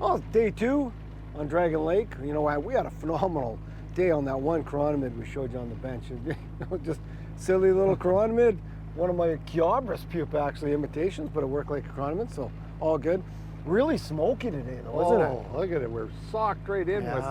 Well, day 2 on Dragon Lake. You know, we had a phenomenal day on that one chironomid we showed you on the bench. Just silly little chironomid. One of my Chiabris pupa actually imitations, but it worked like a chironomid, so all good. Really smoky today though, isn't it? Oh, look at it. We're socked right in with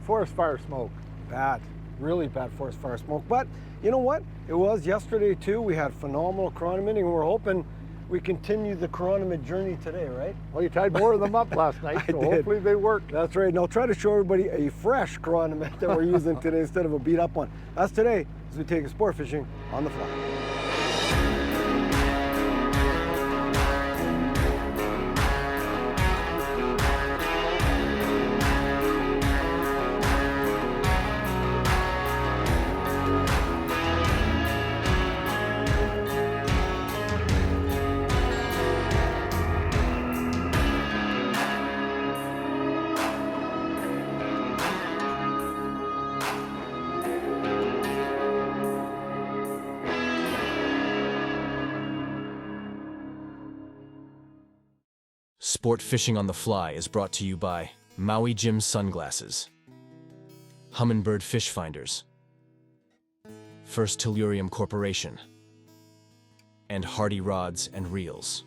forest fire smoke. Bad, really bad forest fire smoke. But you know what? It was yesterday too. We had phenomenal chironomid, and we're hoping we continue the chironomid journey today, right? Well, you tied more of them up last night, so hopefully they work. That's right, and I'll try to show everybody a fresh chironomid that we're using today instead of a beat up one. That's today as we take a sport fishing on the fly. Sport Fishing on the Fly is brought to you by Maui Jim Sunglasses, Humminbird Fish Finders, First Tellurium Corporation, and Hardy Rods and Reels.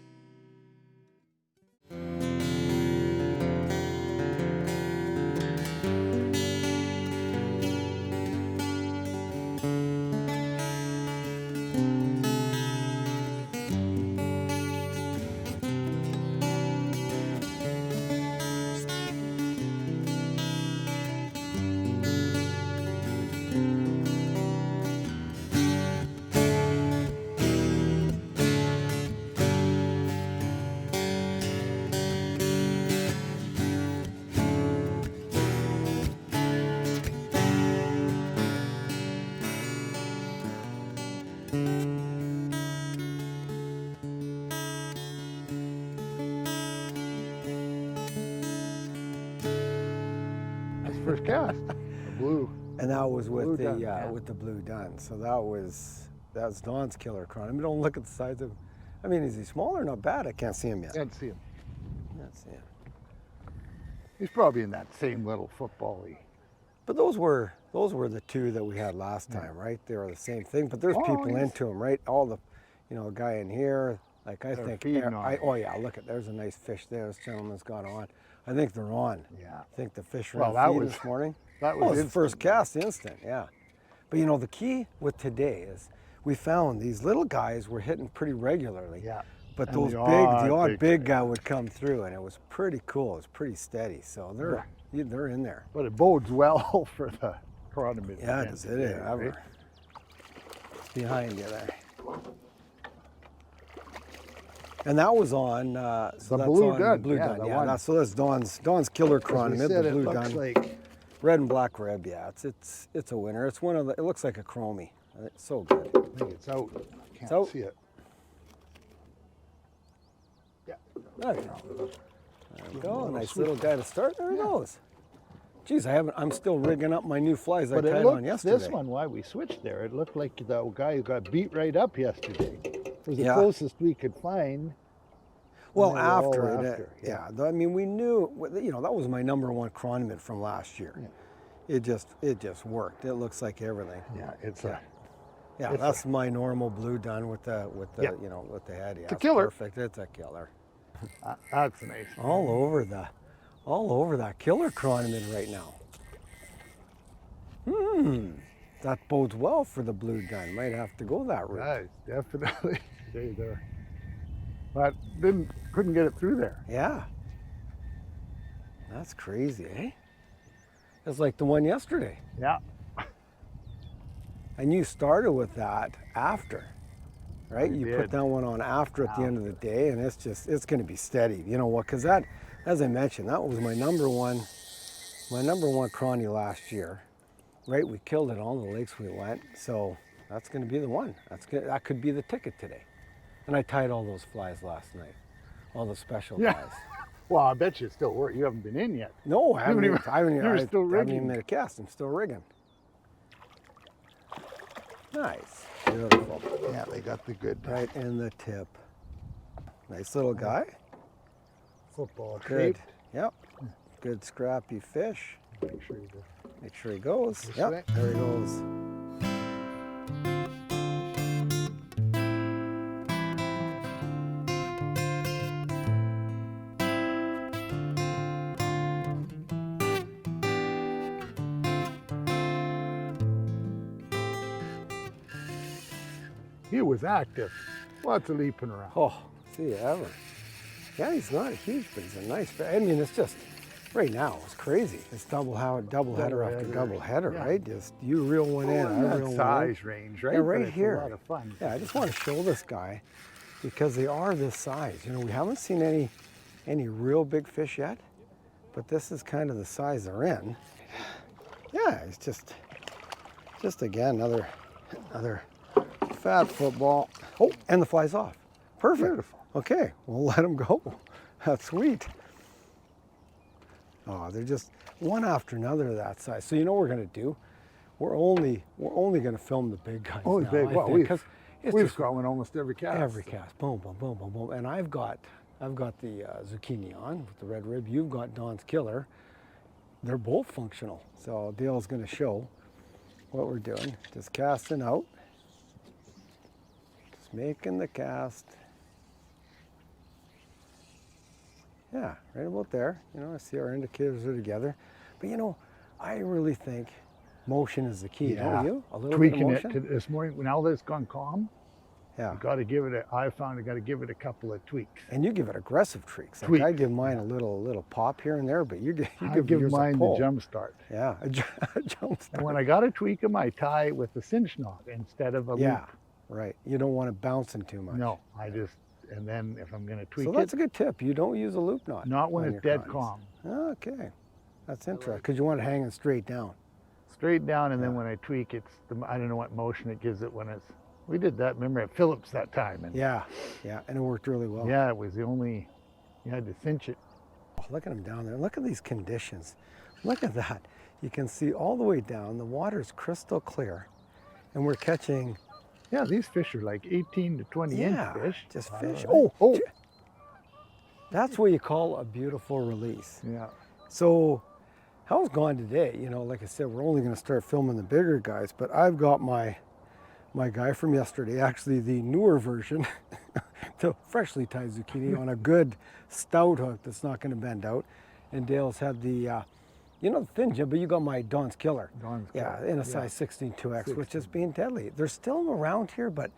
First cast, the blue. And that was with Blue the dun, with the blue dun. So that's Don's killer chironomid. Don't look at the size of him. I mean, is he smaller? Not bad. I can't see him yet. Can't see him. Can't see him. He's probably in that same little football-y. But those were the two that we had last time, right? They were the same thing. But there's people into them, right? All the, a guy in here. Like I think. Oh yeah, look at there's a nice fish there. This gentleman's got on. I think they're on. Yeah. I think the fish were on feed this morning. That was the first cast instant, yeah. But the key with today is we found these little guys were hitting pretty regularly. Yeah. But and the odd big guy would come through, and it was pretty cool. It was pretty steady. So they're in there. But it bodes well for the chironomid. Yeah, does it ever. Right? Behind you there. And that was on the blue dun. Yeah, so that's Don's killer chironomid, the blue dun. Like red and black rib. Yeah, it's a winner. It's one of the. It looks like a chromie. It's so good. I think it's out. I can't see it. Yeah. There we go. Nice little guy to start. There he goes. Geez, I'm still rigging up my new flies I tied on yesterday. This one, why we switched there, it looked like the guy who got beat right up yesterday. It was the closest we could find. Well, after it, yeah. I mean, we knew, that was my #1 chironomid from last year. Yeah. It just worked. It looks like everything. Yeah, that's my normal blue dun with the with the head. Yeah, it's a killer. Perfect. It's a killer. That's nice. All over that killer chironomid right now. That bodes well for the blue dun. Might have to go that route. Nice, definitely. Stay there. But couldn't get it through there. Yeah. That's crazy, eh? It's like the one yesterday. Yeah. And you started with that after, right? You put that one on after at the end of the day, and it's going to be steady. You know what? Because that, as I mentioned, that was my #1 chrony last year, right? We killed it on all the lakes we went, so that's going to be the one. That could be the ticket today. And I tied all those flies last night, all the special flies. Well, I bet you still work. You haven't been in yet. No, I haven't even made a cast. I'm still rigging. Nice, beautiful. Yeah, they got the good. Right in the tip. Nice little guy. Football Good. shaped. Yep. good scrappy fish. Make sure you do. Make sure he goes. This Yep, way. there he goes. He was active. Lots of leaping around. Oh, see you ever. Yeah, he's not huge, but he's a nice fish. I mean, it's just, right now, it's crazy. It's double header after double header, Yeah. right? Just, you reel one in, I that reel one in. size range, right? Yeah, But right it's here. A lot of fun. Yeah, I just want to show this guy because they are this size. You know, we haven't seen any real big fish yet, but this is kind of the size they're in. Yeah, it's just again, another fat football. Oh, and the fly's off. Perfect. Beautiful. Okay, we'll let him go. That's sweet. Oh, they're just one after another that size. So you know what we're gonna do? We're only gonna film the big guys Oh, now. big. I Well, think, 'cause it's we've just got one almost every cast. every cast. Boom, boom, boom, boom, boom. And I've got the zucchini on with the red rib. You've got Don's Killer. They're both functional. So Dale's gonna show what we're doing. Just casting out. Just making the cast. Yeah, right about there. You know, I see our indicators are together. But you know, I really think motion is the key. Yeah. Don't you? A little Tweaking bit of it motion. this morning. Now that it's gone calm, Yeah. you got to give it. I found I got to give it a couple of tweaks. And you give it aggressive tweaks. Like Tweaks, I give mine a little pop here and there, but you I give give yours mine a the pull. jump start. Yeah, a jump start. And when I got to tweak them, I tie with the cinch knot instead of a Yeah, loop. right. You don't want it bouncing too much. No, I just, and then if I'm going to tweak So that's it, a good tip. You don't use a loop knot. not when on it's your dead cons. calm. Okay, that's interesting because you want it hanging straight down. Straight down, and then Yeah. when I tweak, it's I don't know what motion it gives it when it's. We did that. Remember at Phillips that time, and Yeah, yeah, and it worked really well. yeah, it was the only. You had to cinch it. Oh, look at them down there. Look at these conditions. Look at that. You can see all the way down. The water's crystal clear, and we're catching. Yeah, these fish are like 18 to 20 Yeah, inch fish. just fish. Oh, Oh, that's what you call a beautiful release. yeah. So, how's gone today? You know, like I said, we're only going to start filming the bigger guys, but I've got my guy from yesterday, actually the newer version, the freshly tied zucchini on a good stout hook that's not going to bend out. And Dale's had the, you know, the thin jib, but you got my Don's Killer. Don's Yeah, Killer, in a yeah. size 16 2X, which is being deadly. They're still around here, but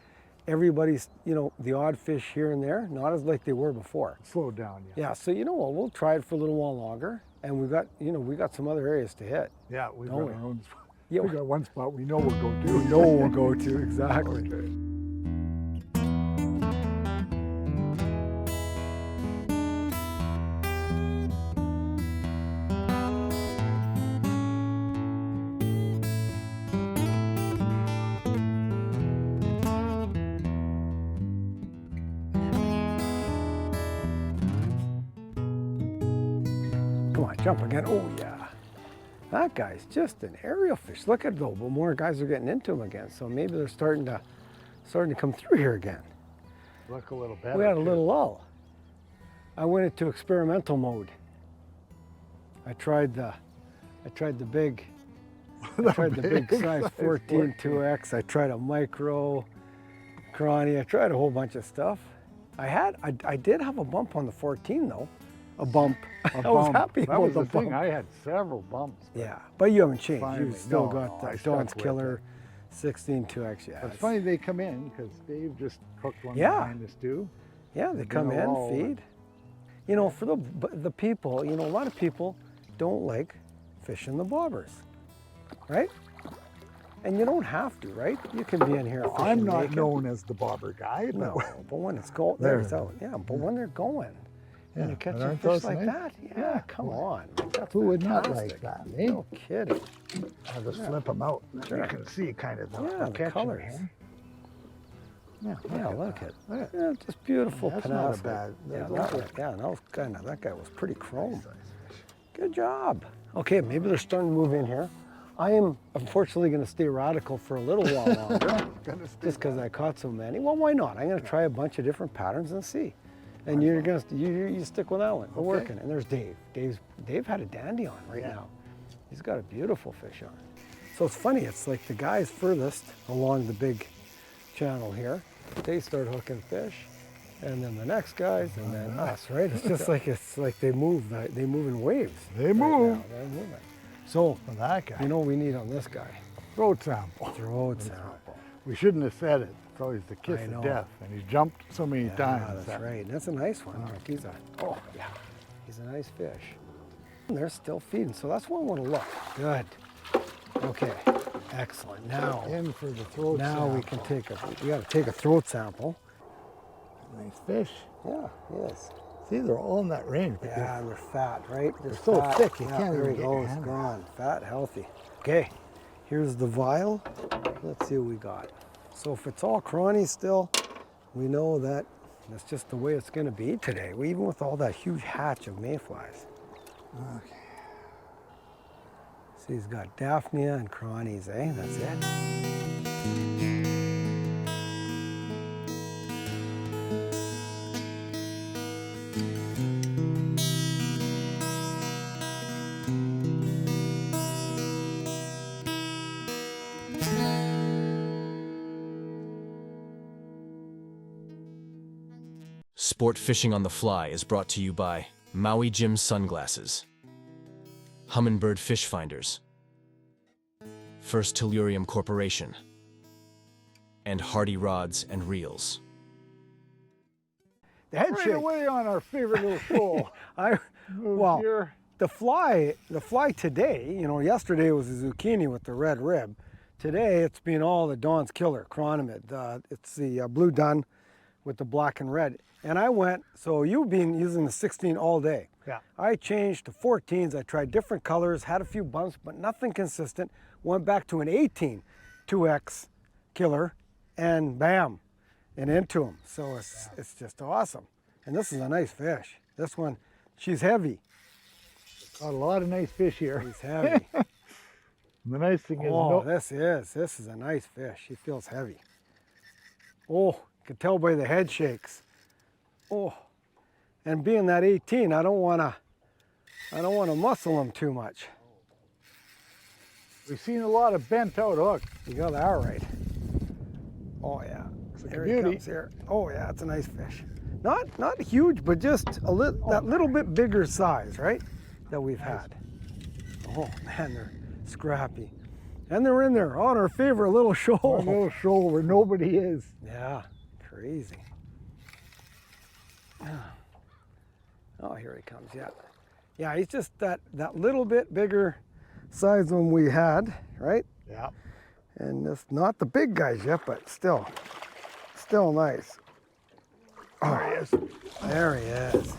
everybody's, you know, the odd fish here and there, not as like they were before. Slow down, yeah. Yeah, so you know what, we'll try it for a little while longer, and we got, you know, we got some other areas to hit. Yeah, we've got Don't we? our own spot. Yeah, We got one spot we know we'll go to. we know we'll go to, exactly. Okay. Come on, jump again. Oh yeah, that guy's just an aerial fish. Look at though, but more guys are getting into him again. So maybe they're starting to come through here again. Look a little better. We had a too. little lull. I went into experimental mode. I tried the big size 14 2X. I tried a micro, crawny. I tried a whole bunch of stuff. I did have a bump on the 14 though. A bump. I was bump. happy That about was the the thing. bump. I had several bumps. but Yeah, but you haven't changed. Finally. You've still No, got no, I the stuck Don's with Killer 16 2X. Yeah, It's it's- funny they come in because Dave just hooked one Yeah. behind us too. Yeah, they They've come been in, all over. feed. You know, for the people, you know, a lot of people don't like fishing the bobbers, right? And you don't have to, right? You can be in here fishing I'm not naked. known as the bobber guy, but No, but when it's going, There. there's out. Yeah, but when they're going, Yeah, and you catch but a aren't fish those like nice? that, yeah, Yeah, come boy. on. That's who would not fantastic. like that, eh? No kidding. I'll just flip them out. Sure. You can see kind of the, Yeah, the catching colors. here. Yeah, Yeah, look at Look at yeah, just beautiful That's not a panacea. bad- Yeah, those are- that guy was pretty chrome. Good job. Okay, maybe they're starting to move in here. I am unfortunately going to stay radical for a little while longer, Gonna stay just because I caught so many. Well, why not? I'm going to try a bunch of different patterns and see. And you're gonna you stick with that one. We're Okay. working. And there's Dave. Dave had a dandy on right now. He's got a beautiful fish on. So it's funny. It's like the guys furthest along the big channel here, they start hooking fish, and then the next guys, and then us. Right? It's like they move. They move in waves. They move. Now. They're moving. So For that guy. you know what we need on this guy? Throat sample. Throat sample. We shouldn't have said it. It's always the kiss I know. of death. And he's jumped so many times. That's right. And that's a nice one. Look, he's a nice fish. And they're still feeding, so that's where I want to look. Good. Okay. Excellent. Now, In for the throat now sample. we can we got to take a throat sample. Nice fish. Yeah. Yes. See, they're all in that range. But Yeah, and they're fat, right? They're so fat. thick, you Yeah, can't there even he get your goes. hand Gone. Fat, healthy. Okay. Here's the vial. Let's see what we got. So if it's all crawny still, we know that that's just the way it's going to be today. Even with all that huge hatch of mayflies. Okay. See, he's got Daphnia and crawnies, eh? That's it. Sport Fishing on the Fly is brought to you by Maui Jim Sunglasses, Humminbird Fish Finders, First Tellurium Corporation, and Hardy Rods and Reels. The head Right shake. away on our favorite little shoal. Well, Here. the fly today, you know, yesterday was a zucchini with the red rib. Today it's been all the Dawn's Killer Chironomid. It's the blue dun with the black and red. And I went, so you've been using the 16 all day. Yeah. I changed to 14s. I tried different colors, had a few bumps, but nothing consistent. Went back to an 18 2X Killer, and bam, and into them. So it's just awesome. And this is a nice fish. This one, she's heavy. Got a lot of nice fish here. She's heavy. The nice thing is, Oh, this is a nice fish. She feels heavy. Oh, you can tell by the head shakes. Oh, and being that 18, I don't want to muscle them too much. we've seen a lot of bent out hooks. You got that right. Oh yeah, It's a there he beauty. comes here. Oh yeah, it's a nice fish. Not huge, but just that little bit bigger size, right? That we've had. Oh man, they're scrappy, and they're in there on our favorite little A shoal. little shoal where nobody is. Yeah, crazy. Oh, here he comes. Yeah, yeah. He's just that little bit bigger size than we had, right? Yeah. And it's not the big guys yet, but still nice. Oh, There he is. there he is.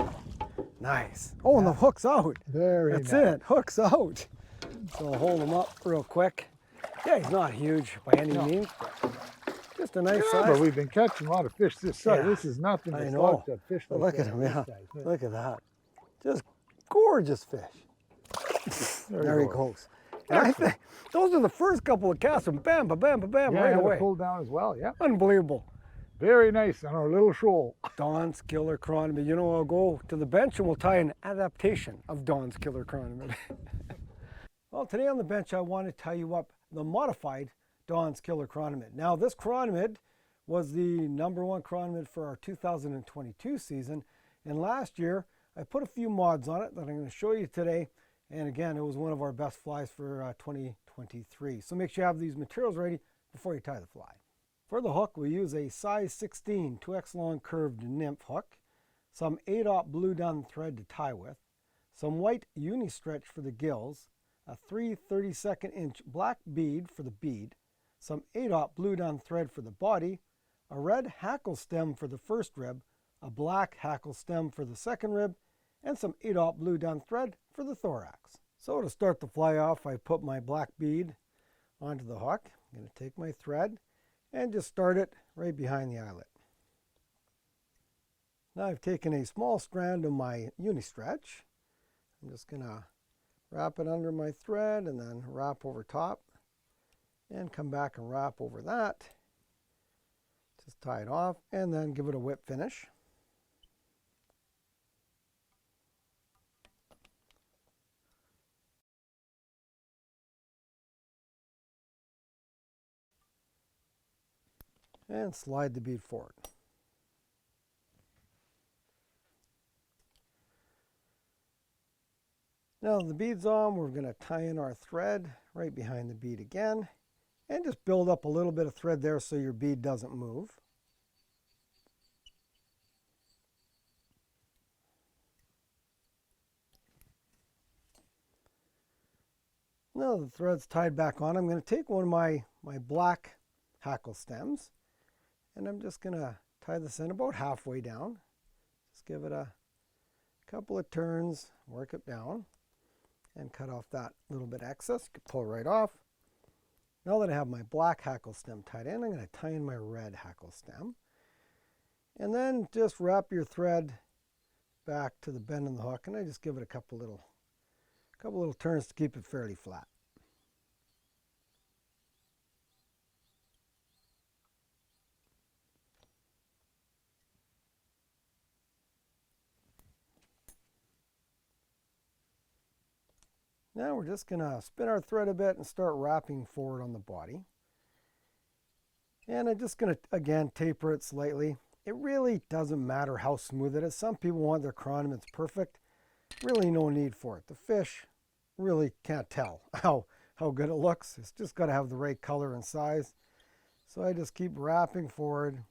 Nice. Oh, and the hook's out. Very That's nice. it. Hook's out. So I'll hold him up real quick. Yeah, he's not huge by any means, but just a nice Yeah, size. but we've been catching a lot of fish this size. Yeah. This is nothing I to know. talk to fish But like look at that him, this yeah. size. Look at that. Just gorgeous fish. There he goes. And I think those are the first couple of casts, and bam, ba bam, ba bam, Yeah, I right had away. it pulled down as well. Yeah. Unbelievable. Very nice on our little shoal. Dawn's Killer Chironomid. You know, I'll go to the bench and we'll tie an adaptation of Dawn's Killer Chironomid. Well, today on the bench, I want to tie you up the modified Dawn's Killer Chironomid. Now, this chironomid was the #1 chironomid for our 2022 season. And last year, I put a few mods on it that I'm going to show you today. And again, it was one of our best flies for 2023. So make sure you have these materials ready before you tie the fly. For the hook, we use a size 16 2X long curved nymph hook, some 8/0 blue dun thread to tie with, some white uni stretch for the gills, a 3 32nd-inch black bead for the bead, some 8/0 blue dun thread for the body, a red hackle stem for the first rib, a black hackle stem for the second rib, and some 8/0 blue dun thread for the thorax. So to start the fly off, I put my black bead onto the hook. I'm going to take my thread and just start it right behind the eyelet. Now I've taken a small strand of my uni stretch. I'm just going to wrap it under my thread and then wrap over top and come back and wrap over that. Just tie it off and then give it a whip finish. and slide the bead forward. Now the bead's on, we're going to tie in our thread right behind the bead again, and just build up a little bit of thread there so your bead doesn't move. Now the thread's tied back on, I'm going to take one of my black hackle stems, and I'm just going to tie this in about halfway down. Just give it a couple of turns, work it down, and cut off that little bit excess. You can pull it right off. Now that I have my black hackle stem tied in, I'm going to tie in my red hackle stem. And then just wrap your thread back to the bend in the hook, and I just give it a couple little turns to keep it fairly flat. Now we're just going to spin our thread a bit and start wrapping forward on the body. And I'm just going to, again, taper it slightly. It really doesn't matter how smooth it is. Some people want their chironomids perfect. Really no need for it. The fish really can't tell how good it looks. It's just got to have the right color and size. So I just keep wrapping forward,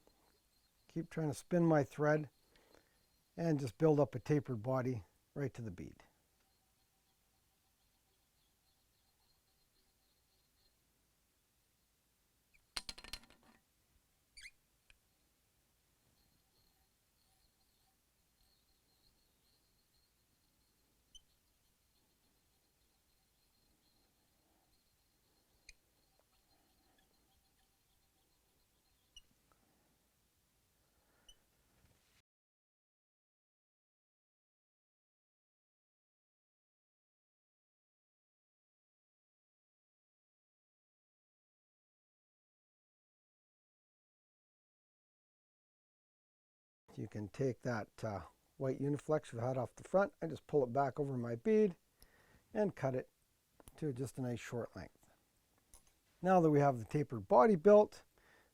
keep trying to spin my thread, and just build up a tapered body right to the bead. You can take that white Uniflex you've had off the front, I just pull it back over my bead and cut it to just a nice short length. Now that we have the tapered body built,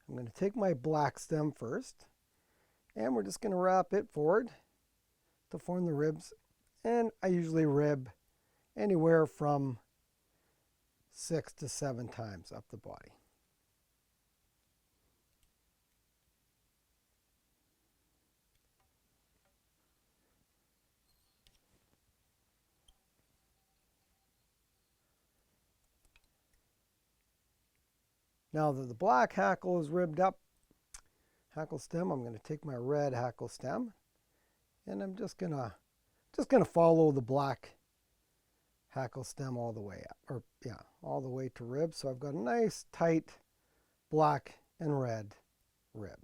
I'm going to take my black stem first, and we're just going to wrap it forward to form the ribs. And I usually rib anywhere from 6 to 7 times up the body. Now that the black hackle is ribbed up, hackle stem, I'm going to take my red hackle stem, and I'm just gonna follow the black hackle stem all the way up, or yeah, all the way to rib. So I've got a nice tight black and red rib.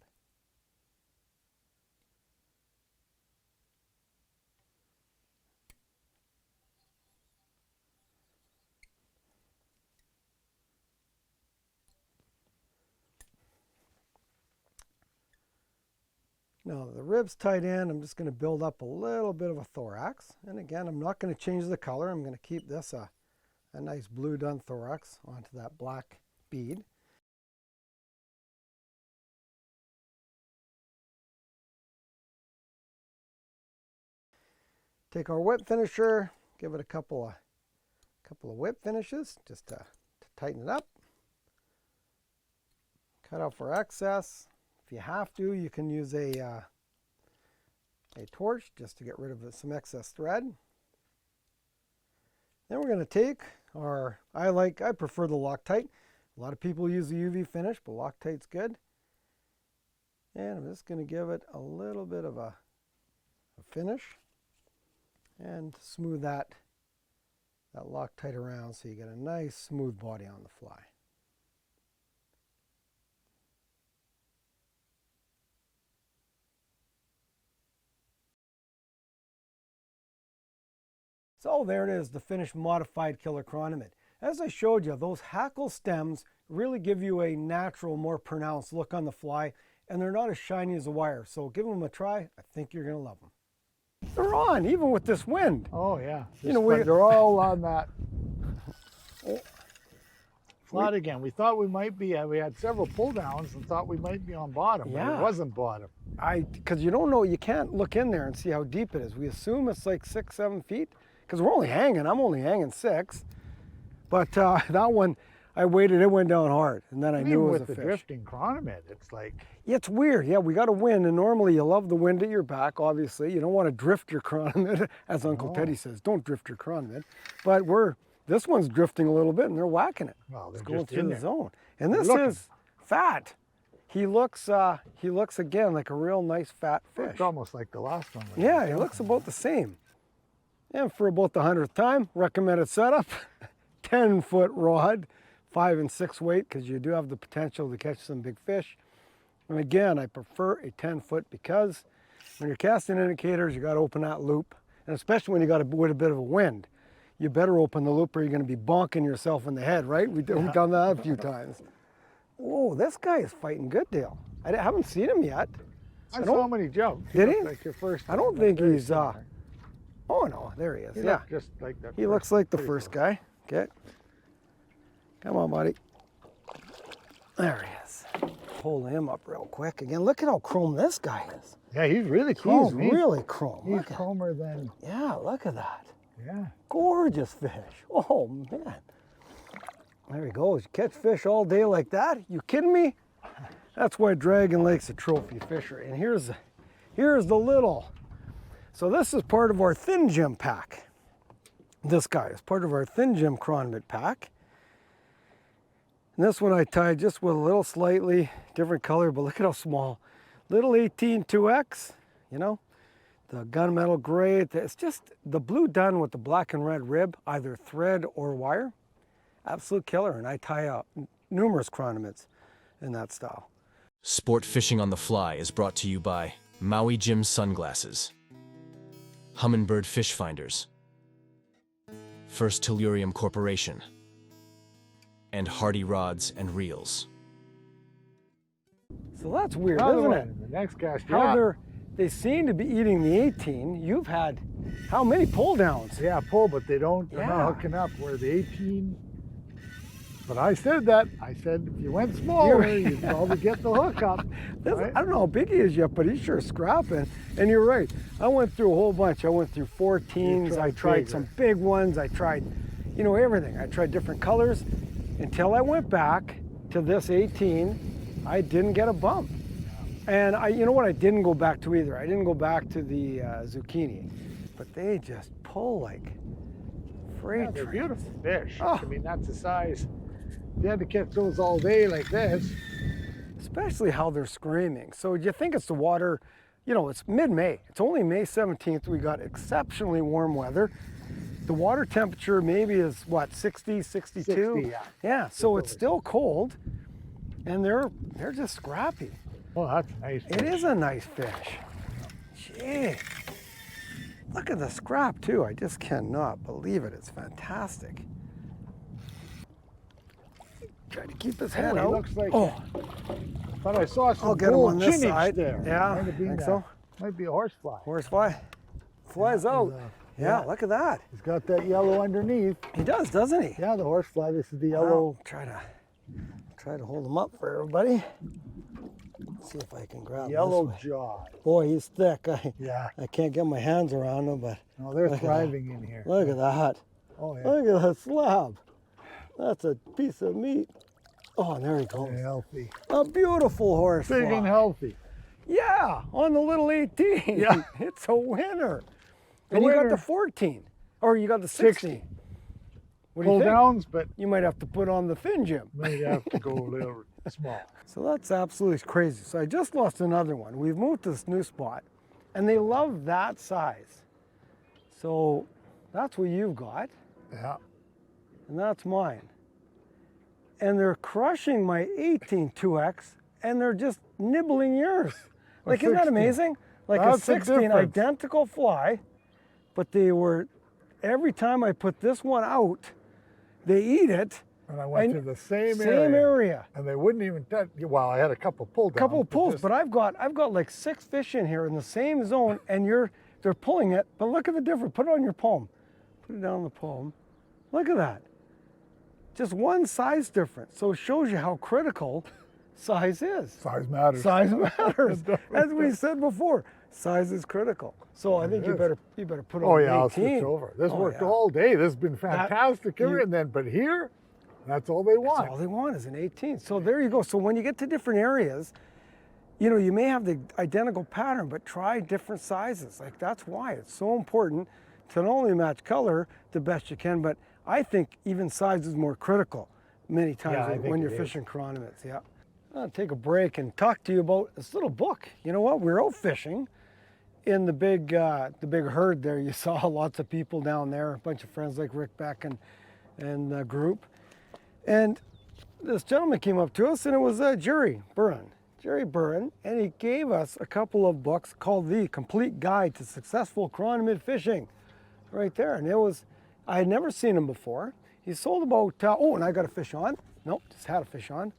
Now the rib's tied in, I'm just going to build up a little bit of a thorax. And again, I'm not going to change the color. I'm going to keep this a nice blue done thorax onto that black bead. Take our whip finisher, give it a couple of whip finishes just to tighten it up. Cut off our excess. If you have to, you can use a torch just to get rid of some excess thread. Then we're going to take our, I prefer the Loctite. A lot of people use the UV finish, but Loctite's good. And I'm just going to give it a little bit of a finish and smooth that Loctite around so you get a nice smooth body on the fly. So there it is, the finished Modified Killer Chironomid. As I showed you, those hackle stems really give you a natural, more pronounced look on the fly, and they're not as shiny as a wire. So give them a try. I think you're going to love them. They're on, even with this wind. Oh yeah, You know, they're all on that. Flat again. We thought we might be, we had several pull downs and thought we might be on bottom, but Yeah. it wasn't bottom. Because you don't know, you can't look in there and see how deep it is. We assume it's like 6, 7 feet, because we're only hanging, I'm only hanging 6. But that one, I waited, it went down hard, and then I And knew even it was with a the fish. drifting chironomid, it's like, Yeah, it's weird. Yeah, we got a wind, and normally you love the wind at your back, obviously. You don't want to drift your chironomid, as Uncle Teddy says. Don't drift your chironomid. But this one's drifting a little bit, and they're whacking it. well, they're It's going just in through the there. zone. And this looking. is fat. He looks again like a real nice fat fish. It's almost like the last one. Yeah, he looks about the same. And for about the 100th time, recommended setup, 10-foot rod, 5 and 6 weight, because you do have the potential to catch some big fish. And again, I prefer a 10-foot because when you're casting indicators, you got to open that loop. And especially when you got a bit of a wind, you better open the loop or you're going to be bonking yourself in the head, right? We've done that a few times. Whoa, this guy is fighting good, Dale. I haven't seen him yet. I saw him when he jumped. Did he? looked Like your first I don't one, think very he's, similar. oh no, there he is, He yeah. looked just like the He first looks like the pretty first close. guy. Okay. Come on, buddy. There he is. Pull him up real quick. Again, look at how chrome this guy is. Yeah, he's really He's chrome. really chrome. He's Look at, chromer than, yeah, look at that. yeah. Gorgeous fish. Oh, man. There he goes. You catch fish all day like that? You kidding me? That's why Dragon Lake's a trophy fishery. And here's the little. So this is part of our Thin Jim pack. This guy is part of our Thin Jim Chironomid pack. And this one I tied just with a little slightly different color, but look at how small. Little 18 2X, you know, the gunmetal gray. It's just the blue done with the black and red rib, either thread or wire. Absolute killer, and I tie numerous chironomids in that style. Sport Fishing on the Fly is brought to you by Maui Jim Sunglasses, Humminbird Fish Finders, First Tellurium Corporation, and Hardy Rods and Reels. So that's weird, Another isn't one. it? The next cast, How they seem to be eating the 18. You've had how many pull downs? yeah, pull, but they're not hooking up where the 18. But I said that. I said if you went smaller, you'd probably get the hookup. Right? I don't know how big he is yet, but he's sure scrapping. And you're right. I went through a whole bunch. I went through 14s. I tried some big ones. I tried, you know, everything. I tried different colors until I went back to this 18. I didn't get a bump. And you know what? I didn't go back to either. I didn't go back to the zucchini, but they just pull like freight Yeah, they're trains. beautiful fish. Oh. I mean, that's the size. If you had to catch those all day like this, Especially how they're screaming. So you think it's the water, you know, it's mid-May. It's only May 17th. We got exceptionally warm weather. The water temperature maybe is what, 60, 62? 60, yeah. Yeah, so it's still cold and they're just scrappy. oh, that's nice. It is a nice fish. Gee. Look at the scrap too. I just cannot believe it. It's fantastic. Try to keep his head he out. looks like- oh, But I saw some I'll get him on gold this chinage side. there. Yeah, Might have been think that. so. Might be a horsefly. horsefly. Flies out. Yeah, look at that. He's got that yellow underneath. He does, doesn't he? Yeah, the horsefly. This is the I'll yellow. try to hold him up for everybody. See if I can grab Yellow this way. jaw. Boy, he's thick. Yeah. I can't get my hands around him, but No, they're Look at that. thriving in here. look at that. Oh, yeah. Look at that slab. That's a piece of meat. Oh, and there he goes. They're healthy. A beautiful horse. Big and healthy. Yeah, on the little 18. Yeah. It's a winner. And you got winner. the 14, or you got the 16. What do you Pull think? downs, but You might have to put on the Thin Jim. maybe have to go a little small. So that's absolutely crazy. So I just lost another one. We've moved to this new spot, and they love that size. So that's what you've got, Yeah. and that's mine. And they're crushing my 18 2X, and they're just nibbling yours. Like, isn't that 16. amazing? Like That's a the 16 difference. identical fly, but they were, every time I put this one out, they eat it. And I went And to the same Same area. And they wouldn't even touch. Well, I had a couple pull downs. Couple of pulls, just- but I've got like 6 fish in here in the same zone, and they're pulling it. But look at the difference. Put it on your palm. Put it down on the palm. Look at that. Just one size difference. So it shows you how critical size is. Size matters. Size matters. As we said before, size is critical. So I think you better put on 18. I'll switch over. This worked all day. This has been fantastic. But here, that's all they want. That's all they want is an 18. So there you go. So when you get to different areas, you know, you may have the identical pattern, but try different sizes. Like that's why it's so important to not only match color the best you can, but I think even size is more critical many times when you're fishing chironomids. Yeah. I'll take a break and talk to you about this little book. You know what? We're out fishing in the big herd there. You saw lots of people down there, a bunch of friends like Rick Beck and the group. And this gentleman came up to us, and it was Jerry Burren, and he gave us a couple of books called The Complete Guide to Successful Chironomid Fishing, right there. And I had never seen him before. He sold about, and I got a fish on. Nope, just had a fish on.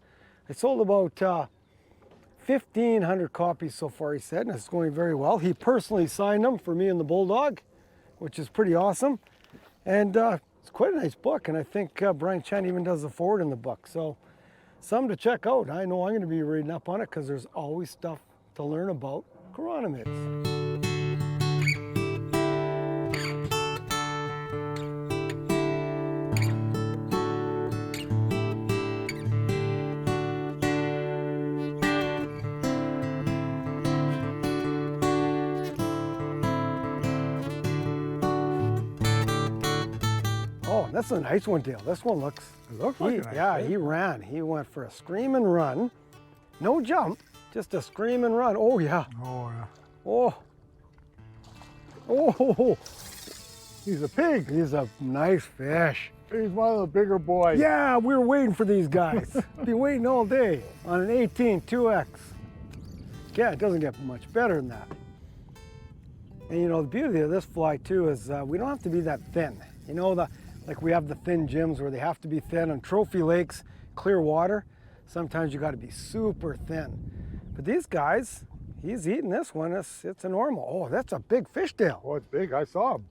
I sold about 1,500 copies so far, he said, and it's going very well. He personally signed them for me and the Bulldog, which is pretty awesome. And it's quite a nice book, and I think Brian Chen even does the forward in the book. So something to check out. I know I'm going to be reading up on it because there's always stuff to learn about chironomids. That's a nice one, Dale. This one looks... It looks like a nice fish. He ran. He went for a scream and run. No jump, just a scream and run. Oh, yeah. Oh, yeah. Oh. Oh. He's a pig. He's a nice fish. He's one of the bigger boys. Yeah, we were waiting for these guys. Be waiting all day on an 18 2X. Yeah, it doesn't get much better than that. And you know, the beauty of this fly too is we don't have to be that thin. You know, like we have the thin gyms where they have to be thin. On trophy lakes, clear water, sometimes you got to be super thin. But these guys, he's eating this one. It's a normal. Oh, that's a big fish, Dale. Oh, it's big. I saw him.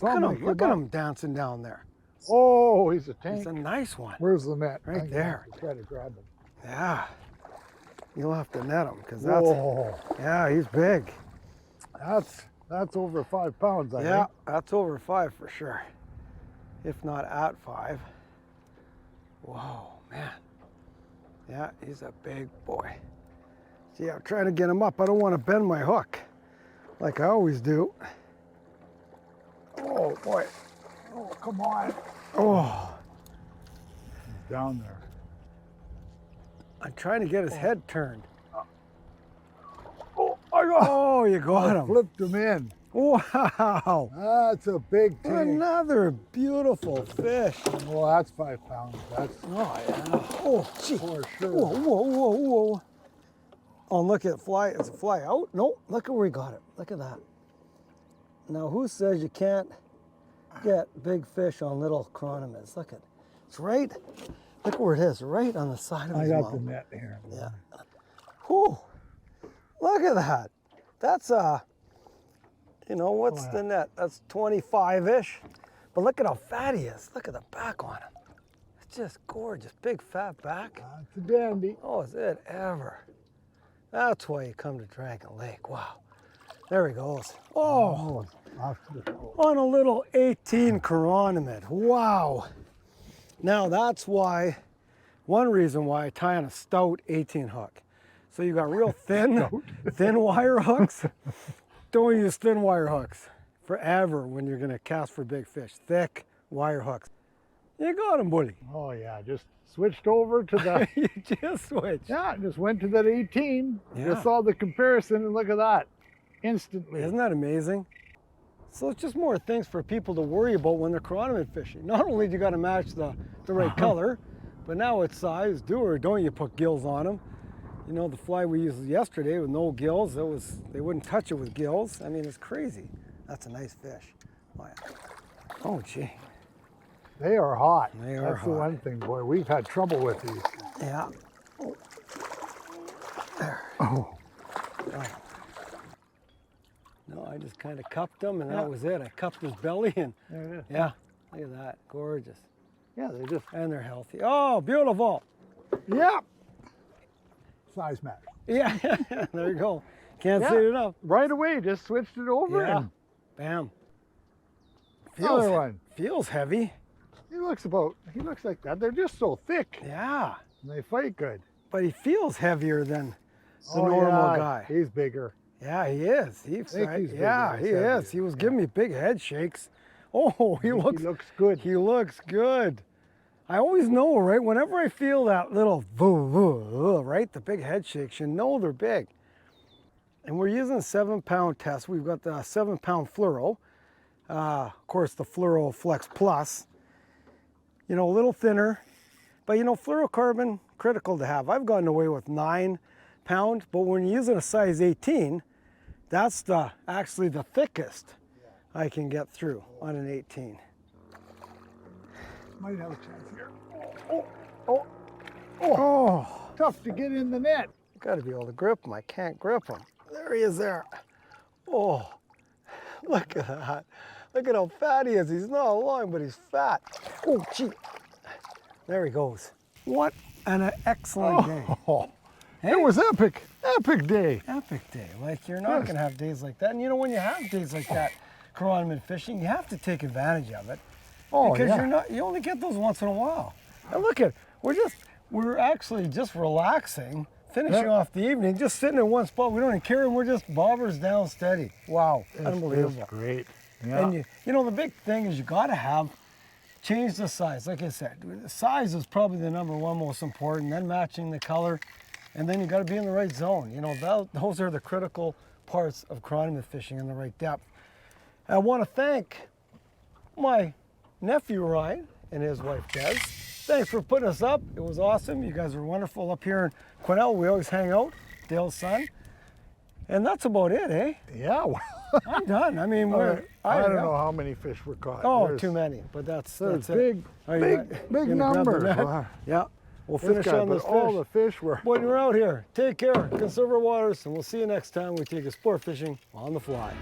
Look at him dancing down there. Oh, he's a tank. He's a nice one. Where's the net? Right there. Try to grab him. Yeah. You'll have to net him because yeah, he's big. That's over 5 pounds, I think. Yeah, that's over 5 for sure. If not at 5. Whoa, man. Yeah, he's a big boy. See, I'm trying to get him up. I don't want to bend my hook like I always do. Oh, boy. Oh, come on. Oh. He's down there. I'm trying to get his head turned. Oh, I got him. Oh, you got him. Flipped him in. Wow. That's a big tank. Another beautiful fish. Well, that's 5 pounds. That's yeah. Oh, gee. for sure. Whoa. Oh, look at fly. Is it fly out? No, look at where we got it. Look at that. Now, who says you can't get big fish on little chironomids? Look at it. It's right. Look where it is. Right on the side of his mouth. I got the net here. Yeah. Whew. Look at that. That's you know, what's the net? That's 25-ish. But look at how fat he is. Look at the back on him. It's just gorgeous. Big fat back. It's a dandy. Oh, is it ever. That's why you come to Dragon Lake. Wow. There he goes. Oh, on a little 18 chironomid. Wow. Now that's why, one reason why I tie on a stout 18 hook. So you got real thin wire hooks. Don't use thin wire hooks forever when you're gonna cast for big fish. Thick wire hooks. You got him, buddy. Oh yeah, just switched over to the... You just switched. Yeah, just went to that 18. Yeah. Just saw the comparison and look at that. Instantly. Isn't that amazing? So it's just more things for people to worry about when they're chironomid fishing. Not only do you gotta match the right color, but now it's size. Do or don't you put gills on them. You know, the fly we used yesterday with no gills, they wouldn't touch it with gills. I mean, it's crazy. That's a nice fish. Oh, gee. They are hot. They are That's hot. the one thing, boy. We've had trouble with these. Yeah. Oh. There. Oh. Right. No, I just kind of cupped him, and that was it. I cupped his belly, and There it is. yeah, look at that. Gorgeous. Yeah, they just, And they're healthy. Oh, beautiful. yeah. Size matters. Yeah, there you go. Can't Yeah. say it enough. Right away, just switched it over Yeah. and Bam. another one. Feels heavy. He looks like that. They're just so thick Yeah. and they fight good. But he feels heavier than the Oh, normal yeah, guy. He's bigger. Yeah, he is. think he's bigger. Yeah, He's he heavier. is. He was giving me big head shakes. Oh, He looks good. He looks good. I always know, right? Whenever I feel that little right, the big head shakes, you know they're big. And we're using a 7-pound test. We've got the 7-pound fluoro. Of course, the Fluoro Flex Plus. You know, a little thinner, but you know, fluorocarbon, critical to have. I've gotten away with 9-pound, but when you're using a size 18, that's actually the thickest I can get through on an 18. Might have a chance here. Oh, tough to get in the net. Got to be able to grip him. I can't grip him. There he is there. Oh, look at that. Look at how fat he is. He's not long, but he's fat. Oh, gee. There he goes. What an excellent day. Oh, Hey? it was epic. Epic day. Epic day. Like, you're not going to have days like that. And you know, when you have days like that, chironomid fishing, you have to take advantage of it. Oh, Because yeah. you only get those once in a while. And look at, we're actually just relaxing, finishing off the evening, just sitting in one spot. We don't even care, and we're just bobbers down steady. Wow, unbelievable. It's great. Yeah. And you know, the big thing is you got to change the size. Like I said, the size is probably the number one most important, then matching the color, and then you got to be in the right zone. You know, those are the critical parts of chironomid fishing, in the right depth. I want to thank my nephew Ryan and his wife Des. Thanks for putting us up. It was awesome. You guys are wonderful up here in Quesnel. We always hang out, Dale's son. And that's about it, eh? Yeah. Well, I'm done. I mean, I don't know how many fish were caught. Oh, There's- too many, but that's There's it. big, Are you big, gonna- big you gonna grab the numbers. net? Wow. Yeah, we'll This finish guy, on but this all fish. the fish were. When you're out here, take care, conserve our waters, and we'll see you next time we take a sport fishing on the fly.